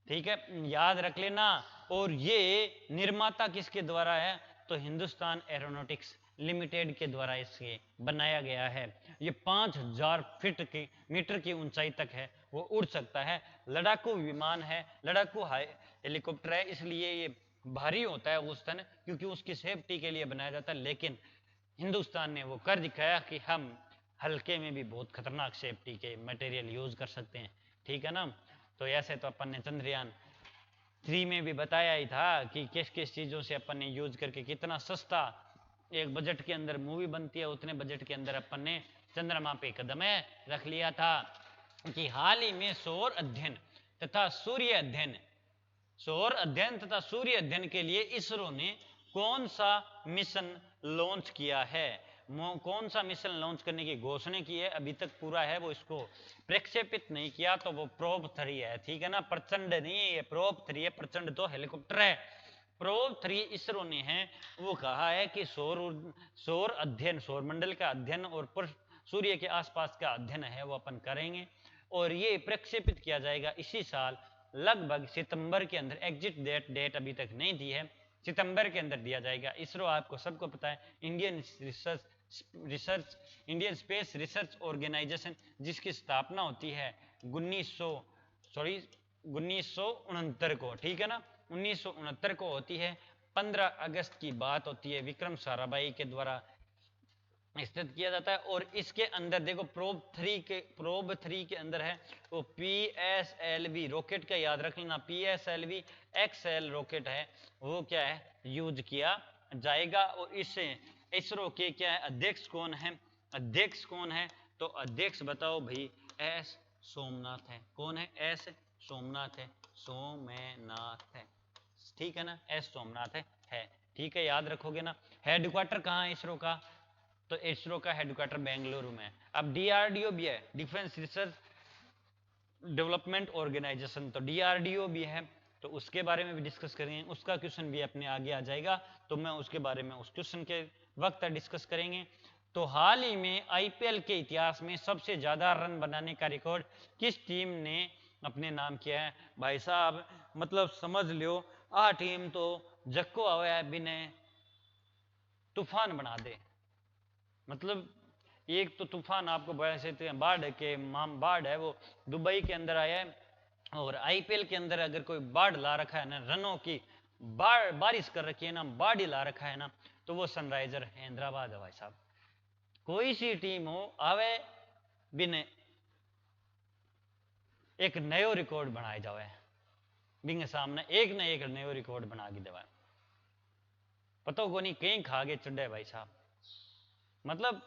ठीक है, याद रख लेना। और ये निर्माता किसके द्वारा है? तो हिंदुस्तान एरोनॉटिक्स लिमिटेड के द्वारा इसके बनाया गया है। ये 5000 फीट की मीटर की ऊंचाई तक है वो उड़ सकता है। लड़ाकू विमान है, लड़ाकू हेलीकॉप्टर है, इसलिए ये भारी होता है उस तन, क्योंकि उसकी सेफ्टी के लिए बनाया जाता है। लेकिन हिंदुस्तान ने वो कर दिखाया कि हम हल्के में भी बहुत खतरनाक सेफ्टी के मटेरियल यूज कर सकते हैं, ठीक है ना। तो ऐसे तो अपन ने चंद्रयान 3 में भी बताया ही था कि किस किस चीज़ों से अपन ने यूज करके कितना सस्ता एक बजट के अंदर मूवी बनती है, उतने बजट के अंदर अपन ने चंद्रमा पे कदम रख लिया था। कि हाल ही में सौर अध्ययन तथा सूर्य अध्ययन, सौर अध्ययन तथा सूर्य अध्ययन के लिए इसरो ने कौन सा मिशन लॉन्च किया है? कौन सा मिशन लॉन्च करने की घोषणा की है? अभी तक पूरा है वो इसको प्रक्षेपित नहीं किया, तो वो प्रोब 3 है, ठीक है ना। प्रचंड नहीं है ये, प्रोब 3 है। प्रचंड तो हेलीकॉप्टर है, प्रोब 3 इसरो ने है वो कहा है कि सौर अध्ययन, सौर मंडल का अध्ययन और सूर्य के आसपास का अध्ययन है वो अपन करेंगे, और ये प्रक्षेपित किया जाएगा इसी साल लगभग सितंबर के अंदर। एग्जिट डेट अभी तक नहीं दी है, सितंबर के अंदर दिया जाएगा। इसरो आपको सबको पता है इंडियन स्पेस रिसर्च ऑर्गेनाइजेशन, जिसकी स्थापना होती है 1969 को, ठीक है ना, 1969 को होती है। 15 अगस्त की बात होती है, विक्रम साराभाई के द्वारा स्थित किया जाता है। और इसके अंदर देखो प्रोब 3 के अंदर है वो PSLV रॉकेट का, याद रख लेना, PSLV XL रॉकेट है वो क्या है यूज किया जाएगा। और इससे इसरो के क्या है अध्यक्ष कौन है, अध्यक्ष कौन है, तो अध्यक्ष बताओ भाई एस सोमनाथ है। कौन है, एस सोमनाथ है, सोमनाथ है, ठीक है ना, एस सोमनाथ है। ठीक है, याद रखोगे ना। हेडक्वार्टर कहाँ है इसरो का, तो इसरो का हेडक्वार्टर बेंगलुरु में है। अब DRDO भी है, डिफेंस रिसर्च डेवलपमेंट ऑर्गेनाइजेशन, तो DRDO भी है, तो उसके बारे में भी डिस्कस करेंगे। उसका क्वेश्चन भी अपने आगे आ जाएगा, तो मैं उसके बारे में उस क्वेश्चन के वक्त डिस्कस करेंगे। तो हाल ही में IPL के इतिहास में सबसे ज्यादा रन बनाने का रिकॉर्ड किस टीम ने अपने नाम किया है, भाई साहब मतलब समझ लो आ टीम तो जक्को आया है बिने तूफान बना दे। मतलब एक तो तूफान आपको वैसे बाढ़ के बाढ़ है वो दुबई के अंदर आया है, और IPL के अंदर अगर कोई बाढ़ ला रखा है ना, रनों की बारिश कर रखी है ना, बाढ़ ही ला रखा है ना, तो वो सनराइजर हैदराबाद है भाई साहब। कोई सी टीम हो आवे बिने एक नयो रिकॉर्ड बनाए जावे, बिंगे सामने एक न एक नयो रिकॉर्ड बना के देवा, पता को नहीं कहीं खा के चढ़े भाई साहब। मतलब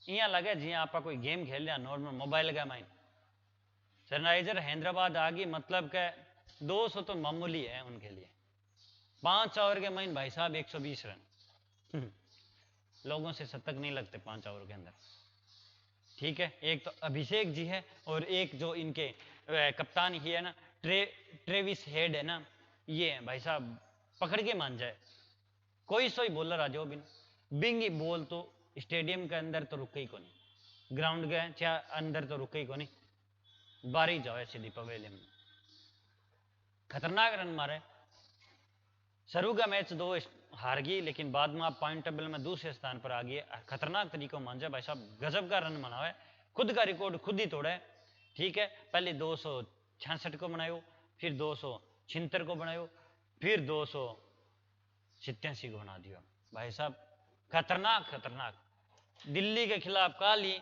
इं लगे जी आप कोई गेम खेल लिया नॉर्मल मोबाइल का माइन, सनराइजर हैदराबाद आ गई, मतलब के 200 तो मामूली है उनके लिए। 5 ओवर के माइन भाई साहब 120 रन लोगों से शतक नहीं लगते 5 ओवर के अंदर। ठीक है, एक तो अभिषेक जी है और एक जो इनके कप्तान ही है ना ट्रेविस हेड है ना, ये है भाई साहब पकड़ के मान जाए, कोई सोई बॉलर आ जाओ बिंगी बॉल तो स्टेडियम के अंदर तो रुके ही को नहीं, ग्राउंड के चाहे अंदर तो रुके ही को नहीं, बारी जाओ सीधी पवेलियन में, खतरनाक रन मारे। शुरू का मैच 2 हार गई, लेकिन बाद में आप पॉइंट टेबल में दूसरे स्थान पर आ गए, खतरनाक तरीकों मान जाए भाई साहब, गजब का रन बनाओ है, खुद का रिकॉर्ड खुद ही तोड़ा है। ठीक है, पहले 266 को बनायो, फिर 276 को बनायो, फिर 287 को बना दिया भाई साहब, खतरनाक खतरनाक। दिल्ली के खिलाफ कल ही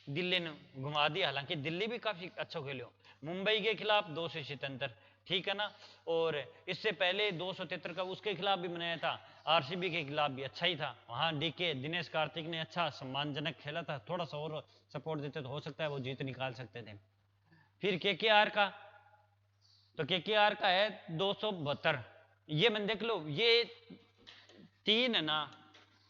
दिल्ली ने घुमा दिया, हालांकि दिल्ली भी काफी अच्छा खेलो। मुंबई के खिलाफ 277, ठीक है ना, और इससे पहले 273 का उसके खिलाफ भी बनाया था, RCB के खिलाफ भी अच्छा ही था, वहां DK दिनेश कार्तिक ने अच्छा सम्मानजनक खेला था, थोड़ा सा और सपोर्ट देते तो हो सकता है वो जीत निकाल सकते थे। फिर KKR का, तो KKR का है 272, ये मैंने देख लो ये 3 है ना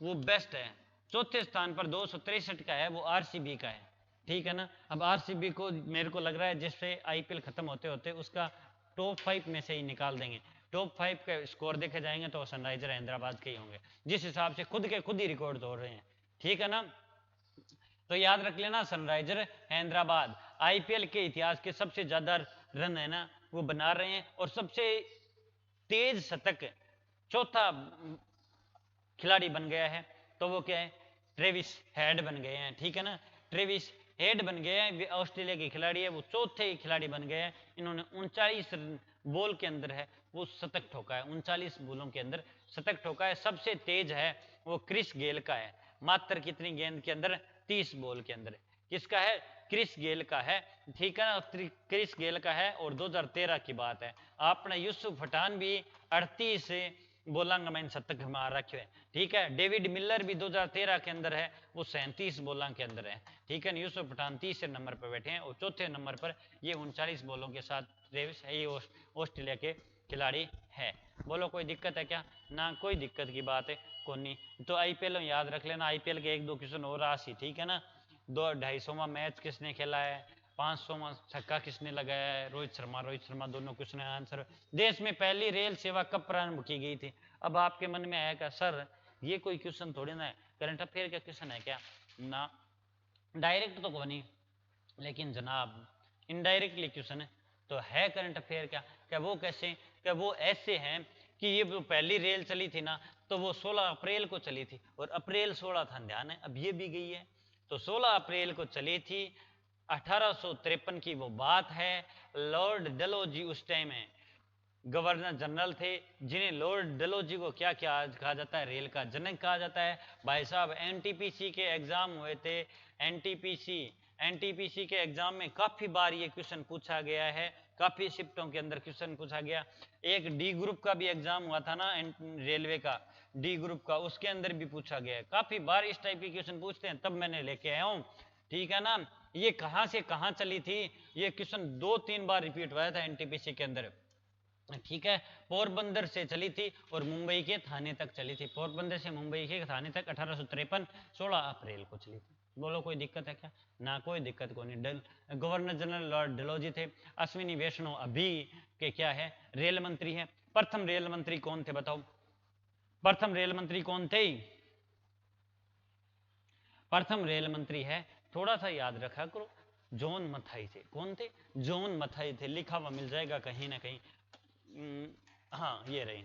वो बेस्ट है। चौथे स्थान पर 263 का है वो RCB का है, ठीक है ना। अब RCB को मेरे को लग रहा है जिससे IPL खत्म होते होते उसका टॉप 5 में से ही निकाल देंगे, टॉप 5 के स्कोर देखे जाएंगे तो सनराइजर हैदराबाद के ही होंगे, जिस हिसाब से खुद के खुद ही रिकॉर्ड तोड़ रहे हैं, ठीक है ना। तो याद रख लेना सनराइजर हैदराबाद IPL के इतिहास के सबसे ज्यादा रन है ना वो बना रहे हैं, और सबसे तेज शतक चौथा खिलाड़ी बन गया है, तो वो क्या है ट्रेविस हेड बन गए हैं, ठीक है ना, ट्रेविस हेड बन गए हैं, वे ऑस्ट्रेलिया के खिलाड़ी है, वो चौथे खिलाड़ी बन गए हैं। इन्होंने 39 बॉल के अंदर है वो शतक ठोका है, 39 बॉलों के अंदर शतक ठोका है। सबसे तेज है वो क्रिस गेल का है, मात्र कितनी गेंद के अंदर 30 बॉल के अंदर, किसका है क्रिस गेल का है, ठीक है ना, क्रिस गेल का है। और 2013 की बात है, आपने यूसुफ पठान भी 38 बोलांगा मैंने शतक मार रखे है, ठीक है। डेविड मिलर भी 2013 के अंदर है वो 37 बोलों के अंदर है, ठीक है। यूसुफ पठान तीसरे नंबर पर बैठे हैं, और चौथे नंबर पर ये 39 बॉलों के साथ ट्रेविस है, ये ऑस्ट्रेलिया के खिलाड़ी है। बोलो कोई दिक्कत है क्या, ना कोई दिक्कत की बात है कौन नहीं। तो IPL याद रख लेना, IPL के 1-2 क्वेश्चन और राशि, ठीक है ना। 250वां मैच किसने खेला है, 500वां छक्का किसने लगाया है, रोहित शर्मा दोनों क्वेश्चन आंसर। देश में पहली रेल सेवा कब प्रारंभ की गई थी। अब आपके मन में आएगा सर ये कोई क्वेश्चन थोड़ी ना है, करंट अफेयर का क्वेश्चन है क्या, ना डायरेक्ट तो कोई नहीं, लेकिन जनाब इनडायरेक्टली क्वेश्चन है, तो है करंट अफेयर क्या, क्या वो कैसे, क्या वो ऐसे हैं कि ये जो पहली रेल चली थी ना तो वो 16 अप्रैल को चली थी, और अप्रैल 16 था, ध्यान है, अब ये भी गई है, तो 16 अप्रैल को चली थी, 1853 की वो बात है। लॉर्ड डलहौजी उस टाइम है गवर्नर जनरल थे, जिन्हें लॉर्ड डलहौजी को क्या क्या कहा जाता है, रेल का जनक कहा जाता है। भाई साहब एनटीपीसी के एग्जाम हुए थे, एनटीपीसी के एग्जाम में काफी बार ये क्वेश्चन पूछा गया है, काफी शिफ्टों के अंदर क्वेश्चन पूछा गया। एक डी ग्रुप का भी एग्जाम हुआ था ना रेलवे का, डी ग्रुप का, उसके अंदर भी पूछा गया है। काफी बार इस टाइप के क्वेश्चन पूछते हैं, तब मैंने लेके आया हूं, ठीक है ना। ये कहां से कहां चली थी, ये क्वेश्चन 2-3 बार रिपीट हुआ था एनटीपीसी के अंदर, ठीक है। पोरबंदर से चली थी और मुंबई के थाने तक चली थी, पोरबंदर से मुंबई के थाने तक 1853 16 अप्रैल को चली थी। बोलो कोई दिक्कत है क्या? ना कोई दिक्कत को नहीं। गवर्नर जनरल लॉर्ड डलहौजी थे। अश्विनी वैष्णव अभी के क्या है, रेल मंत्री है। प्रथम रेल मंत्री कौन थे बताओ, प्रथम रेल मंत्री कौन थे? प्रथम रेल मंत्री है, थोड़ा सा याद रखा करो, जॉन मथाई थे। कौन थे? जॉन मथाई थे, लिखा हुआ मिल जाएगा कहीं ना कहीं। हाँ ये रहे,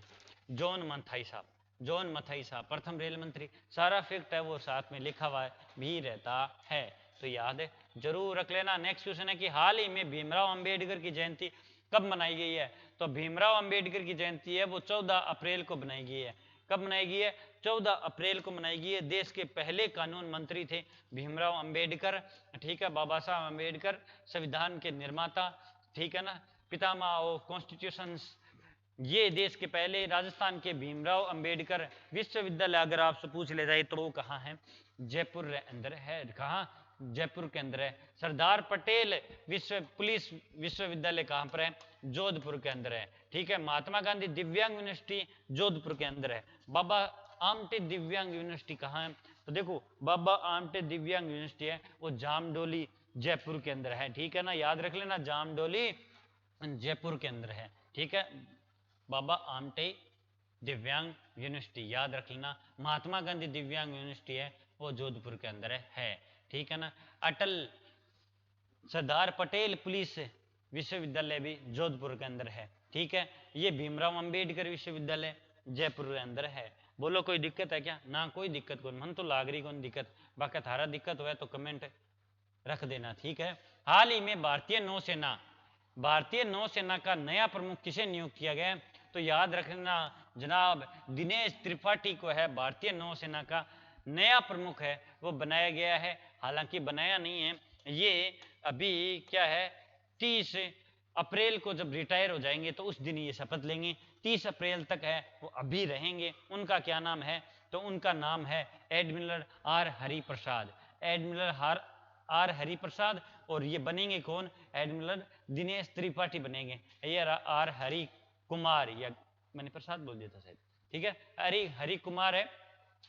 जॉन मथाई साहब, जॉन मथाई साहब प्रथम रेल मंत्री। सारा फैक्ट है वो साथ में लिखा हुआ भी रहता है, तो याद है जरूर रख लेना। नेक्स्ट क्वेश्चन है कि हाल ही में भीमराव अंबेडकर की जयंती कब मनाई गई है? तो भीमराव अंबेडकर की जयंती है वो 14 अप्रैल को बनाई गई है। कब बनाई गई है? 14 अप्रैल को बनाई गई है। देश के पहले कानून मंत्री थे भीमराव अंबेडकर, ठीक है, बाबा साहब अंबेडकर, संविधान के निर्माता, ठीक है ना, पितामह ऑफ कॉन्स्टिट्यूशंस। ये देश के पहले राजस्थान के भीमराव अंबेडकर विश्वविद्यालय अगर आपसे पूछ ले जाए तो वो कहाँ है? जयपुर के अंदर है। कहाँ? जयपुर के अंदर है। सरदार पटेल पुलिस विश्वविद्यालय कहाँ पर है? जोधपुर के अंदर है, ठीक है। महात्मा गांधी दिव्यांग यूनिवर्सिटी जोधपुर के अंदर है। बाबा आमटे दिव्यांग यूनिवर्सिटी कहाँ है? तो देखो बाबा आमटे दिव्यांग यूनिवर्सिटी है वो जामडोली जयपुर के अंदर है, ठीक है ना, याद रख लेना, जामडोली जयपुर के अंदर है, ठीक है। बाबा आमटे दिव्यांग यूनिवर्सिटी याद रख लेना। महात्मा गांधी दिव्यांग यूनिवर्सिटी है वो जोधपुर के अंदर है, ठीक है ना। अटल सरदार पटेल पुलिस विश्वविद्यालय भी जोधपुर के अंदर है, ठीक है। ये भीमराव अंबेडकर विश्वविद्यालय जयपुर के अंदर है। बोलो कोई दिक्कत है क्या? ना कोई दिक्कत को, मन तो लाग रही कौन दिक्कत, बाकी थारा दिक्कत हुआ तो कमेंट रख देना, ठीक है। हाल ही में भारतीय नौसेना का नया प्रमुख किसे नियुक्त किया गया? तो याद रखना जनाब दिनेश त्रिपाठी को है भारतीय नौसेना का नया प्रमुख है वो बनाया गया है। हालांकि बनाया नहीं है, ये अभी क्या है 30 अप्रैल को जब रिटायर हो जाएंगे तो उस दिन ये शपथ लेंगे। 30 अप्रैल तक है वो अभी रहेंगे। उनका क्या नाम है? तो उनका नाम है admiral R Hariprasad, admiral R Hariprasad. और ये बनेंगे कौन? एडमिरल दिनेश त्रिपाठी बनेंगे। ये आर हरि कुमार, या मैंने प्रसाद बोल दिया था शायद, ठीक है, हरि कुमार है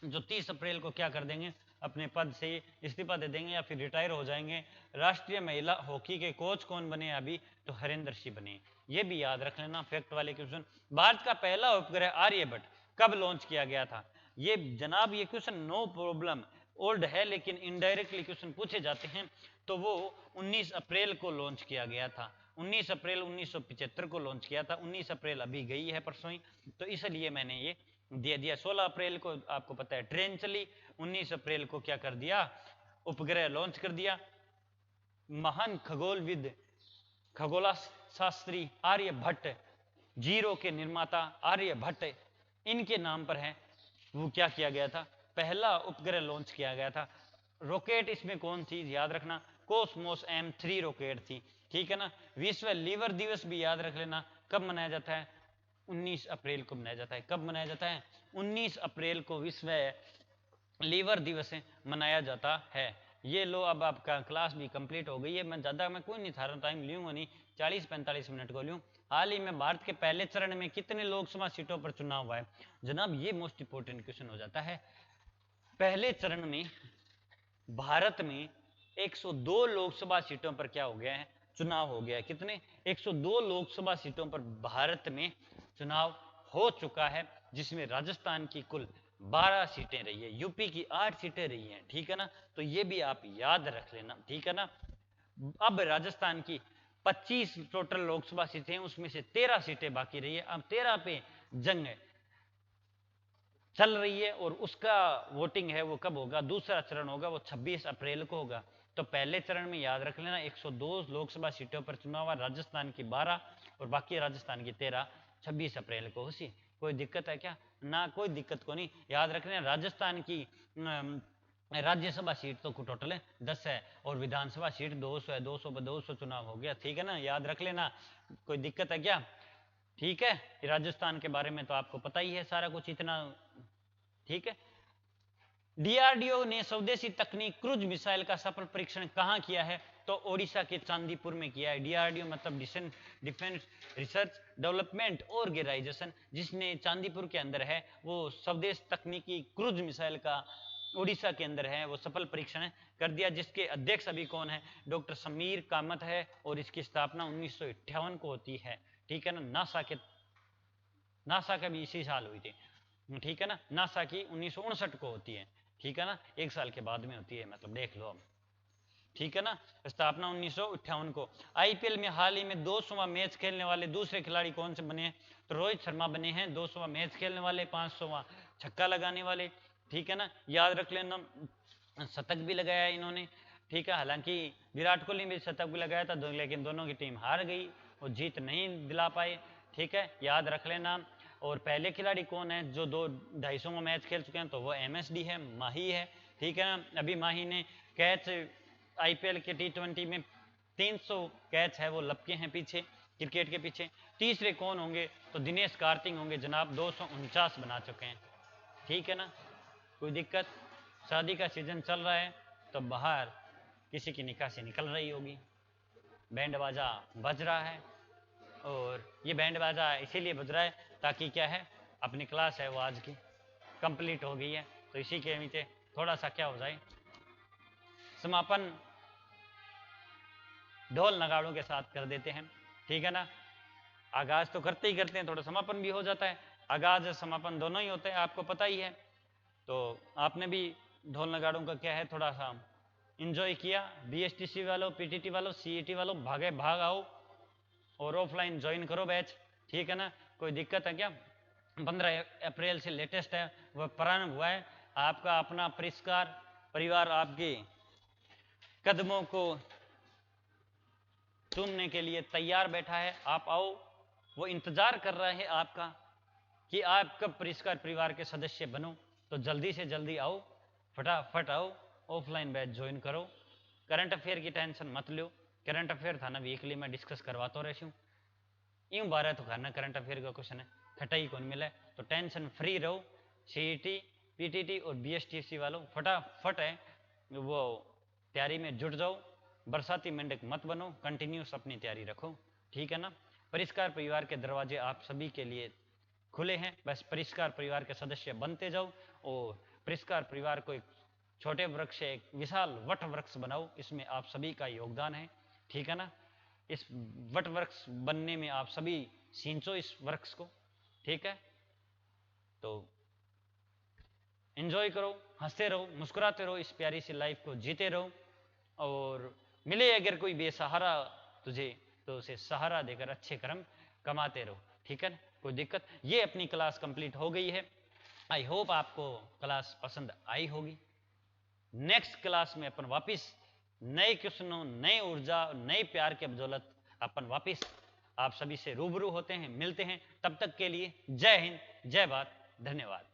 जो 30 अप्रैल को क्या कर देंगे, अपने पद से इस्तीफा दे देंगे या फिर रिटायर हो जाएंगे। राष्ट्रीय महिला हॉकी के कोच कौन बने अभी? तो हरेंद्र सिंह बने। ये भी याद रख लेना फैक्ट वाले क्वेश्चन। भारत का पहला उपग्रह आर्यभट्ट कब लॉन्च किया गया था? ये जनाब ये क्वेश्चन नो प्रॉब्लम ओल्ड है, लेकिन इनडायरेक्टली क्वेश्चन पूछे जाते हैं। तो वो 19 अप्रैल को लॉन्च किया गया था, 19 अप्रैल 1975 को लॉन्च किया था। 19 अप्रैल अभी गई है परसों ही, तो इसलिए मैंने ये दे दिया। 16 अप्रैल को आपको पता है ट्रेन चली, 19 अप्रैल को क्या कर दिया? उपग्रह लॉन्च कर दिया। महान खगोलविद खगोला शास्त्री आर्यभट्ट, जीरो के निर्माता आर्यभट्ट, इनके नाम पर है वो क्या किया गया था? पहला उपग्रह लॉन्च किया गया था। रॉकेट इसमें कौन थी? याद रखना कोसमोस M3 रॉकेट थी, ठीक है ना। विश्व लीवर दिवस भी याद रख लेना, कब मनाया जाता है? 19 अप्रैल को मनाया जाता है। कब मनाया जाता है? 19 अप्रैल को विश्व लीवर दिवस मनाया जाता है। ये लो अब आपका क्लास भी कंप्लीट हो गई है। मैं कोई नहीं था टाइम लूंगा नहीं, 40-45 मिनट को लूँ। हाल ही में भारत के पहले चरण में कितने लोकसभा सीटों पर चुनाव हुआ है? जनाब ये मोस्ट इंपोर्टेंट क्वेश्चन हो जाता है। पहले चरण में भारत में 102 लोकसभा सीटों पर क्या हो गया है? चुनाव हो गया है। कितने? 102 लोकसभा सीटों पर भारत में चुनाव हो चुका है, जिसमें राजस्थान की कुल 12 सीटें रही है, यूपी की 8 सीटें रही हैं, ठीक है ना। तो ये भी आप याद रख लेना, ठीक है ना। अब राजस्थान की 25 टोटल लोकसभा सीटें हैं, उसमें से 13 सीटें बाकी रही है। अब 13 पे जंग चल रही है और उसका वोटिंग है वो कब होगा? दूसरा चरण होगा वो 26 अप्रैल को होगा। तो पहले चरण में याद रख लेना 102 लोकसभा सीटों पर चुनाव हुआ, राजस्थान की 12 और बाकी राजस्थान की 13 26 अप्रैल को उसी। कोई दिक्कत है क्या? ना, कोई दिक्कत को नहीं। याद रखना राजस्थान की राज्यसभा सीट तो टोटल है 10 है और विधानसभा सीट 200 है। 200 चुनाव हो गया, ठीक है ना, याद रख लेना। कोई दिक्कत है क्या? ठीक है, राजस्थान के बारे में तो आपको पता ही है सारा कुछ इतना, ठीक है। डीआरडीओ ने स्वदेशी तकनीक क्रूज मिसाइल का सफल परीक्षण कहां किया है? तो ओडिशा के चांदीपुर में किया है। डीआरडीओ मतलब डिफेंस रिसर्च डेवलपमेंट ऑर्गेनाइजेशन, जिसने चांदीपुर के अंदर है, वो स्वदेश तकनीकी क्रूज मिसाइल का उड़ीसा के अंदर है वो सफल परीक्षण कर दिया, जिसके अध्यक्ष अभी कौन है? डॉक्टर समीर कामत है, और इसकी स्थापना 1958 को होती है, ठीक है ना। नासा का भी इसी साल हुई थी, ठीक है ना। नासा की 1959 को होती है, ठीक है ना, एक साल के बाद में होती है, मतलब देख लो अब, ठीक है ना। स्थापना 1958 को। आईपीएल में हाल ही में 200वां मैच खेलने वाले दूसरे खिलाड़ी कौन से बने हैं? तो रोहित शर्मा बने हैं 200वां मैच खेलने वाले, 500वां छक्का लगाने वाले, ठीक है ना, याद रख लेना। शतक भी लगाया है इन्होंने, ठीक है। हालांकि विराट कोहली ने भी शतक भी लगाया था, लेकिन दोनों की टीम हार गई, वो जीत नहीं दिला पाए, ठीक है, याद रख लेना। और पहले खिलाड़ी कौन है जो 250 मैच खेल चुके हैं? तो वो एमएसडी है, माही है, ठीक है ना। अभी माही ने कैच आईपीएल के T20 में 300 कैच है वो लपके हैं पीछे, क्रिकेट के पीछे। तीसरे कौन होंगे? तो दिनेश कार्तिक होंगे जनाब, 249 बना चुके हैं, ठीक है ना। कोई दिक्कत? शादी का सीजन चल रहा है तो बाहर किसी की निकाह से निकल रही होगी, बैंड बाजा बज रहा है, और ये बैंड बाजा इसीलिए बज रहा है ताकि क्या है, अपनी क्लास है वो आज की कंप्लीट हो गई है, तो इसी के नीचे थोड़ा सा क्या हो जाए, समापन ढोल नगाड़ों के साथ कर देते हैं, ठीक है ना। आगाज तो करते ही करते हैं, थोड़ा समापन भी हो जाता है, आगाज समापन दोनों ही होते हैं, आपको पता ही है। तो आपने भी ढोल नगाड़ों का क्या है थोड़ा सा इंजॉय किया। बीएसटीसी वालों, पीटीटी वालों, सीईटी वालों भाग आओ और ऑफलाइन ज्वाइन करो बैच, ठीक है ना। कोई दिक्कत है क्या? 15 अप्रैल से लेटेस्ट है वह प्रारंभ हुआ है। आपका अपना परिष्कार परिवार आपके कदमों को चूमने के लिए तैयार बैठा है, आप आओ, वो इंतजार कर रहा है आपका कि आप कब परिष्कार परिवार के सदस्य बनो। तो जल्दी से जल्दी आओ, फटाफट आओ, ऑफलाइन बैच ज्वाइन करो। करंट अफेयर की टेंशन मत लो, करंट अफेयर था ना वीकली में डिस्कस करवाता रहती हूँ, यूं बारह तो खाना करंट अफेयर का क्वेश्चन है, खटा ही कौन मिला है, तो टेंशन फ्री रहो। सीईटी, पीटीटी और बीएसटीसी वालों फटाफट है वो तैयारी में जुट जाओ, बरसाती मेंढक मत बनो, कंटिन्यूस अपनी तैयारी रखो, ठीक है ना। परिष्कार परिवार के दरवाजे आप सभी के लिए खुले हैं, बस परिष्कार परिवार के सदस्य बनते जाओ और परिष्कार परिवार को एक छोटे वृक्ष से एक विशाल वट वृक्ष बनाओ, इसमें आप सभी का योगदान है, ठीक है ना। इस वट वृक्ष बनने में आप सभी सींचो इस वृक्ष को, ठीक है। तो एंजॉय करो, हंसते रहो, मुस्कुराते रहो, इस प्यारी सी लाइफ को जीते रहो, और मिले अगर कोई बेसहारा तुझे तो उसे सहारा देकर अच्छे कर्म कमाते रहो, ठीक है ना। कोई दिक्कत? ये अपनी क्लास कंप्लीट हो गई है, आई होप आपको क्लास पसंद आई होगी। नेक्स्ट क्लास में अपन वापिस नए क्वेश्चनों, नए ऊर्जा, नए प्यार के बदौलत अपन वापिस आप सभी से रूबरू होते हैं, मिलते हैं, तब तक के लिए जय हिंद, जय भारत, धन्यवाद।